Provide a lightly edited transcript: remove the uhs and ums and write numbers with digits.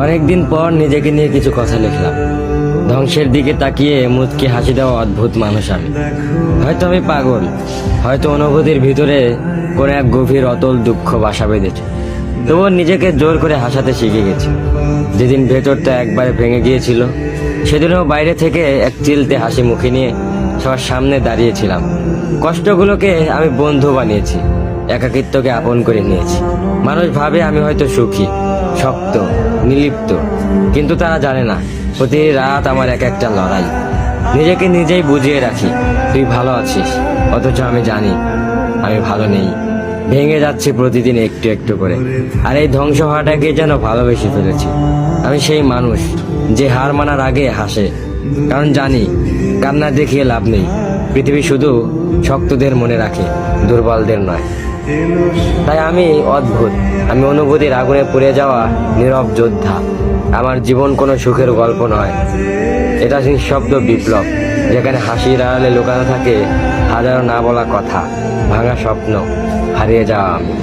অনেকদিন পর নিজেকে নিয়ে কিছু কথা লিখলাম। ধ্বংসের দিকে তাকিয়ে মুচকি হাসি দেওয়া অদ্ভুত মানুষ আমি। হয়তো আমি পাগল, হয়তো অনুভূতির ভিতরে কোনো এক গভীর অতল দুঃখ বাসা বেঁধেছে। তবুও নিজেকে জোর করে হাসাতে শিখে গেছি। যেদিন ভেতরটা একবারে ভেঙে গিয়েছিল, সেদিনও বাইরে থেকে এক চিলতে হাসি মুখে নিয়ে সবার সামনে দাঁড়িয়েছিলাম। কষ্টগুলোকে আমি বন্ধু বানিয়েছি, একাকিত্বকে আপন করে নিয়েছি। মানুষ ভাবে আমি হয়তো সুখী, শক্ত, নির্লিপ্ত, কিন্তু তারা জানে না প্রতি রাত আমার এক একটা লড়াই। নিজেকে নিজেই বুঝিয়ে রাখি তুই ভালো আছিস, অথচ আমি জানি আমি ভালো নেই। ভেঙে যাচ্ছে প্রতিদিন একটু একটু করে, আর এই ধ্বংস হওয়াটাকে যেন ভালোবেসে ফেলেছি। আমি সেই মানুষ যে হার মানার আগে হাসে, কারণ জানি কান্না দেখিয়ে লাভ নেই। পৃথিবী শুধু শক্তদের মনে রাখে, দুর্বলদের নয়। তাই আমি অদ্ভুত, আমি অনুভূতির আগুনে পুড়ে যাওয়া নীরব যোদ্ধা। আমার জীবন কোনো সুখের গল্প নয়, এটা নিঃশব্দ বিপ্লব, যেখানে হাসির আড়ালে লুকানো থাকে হাজারো না বলা কথা, ভাঙা স্বপ্ন, হারিয়ে যাওয়া আমি।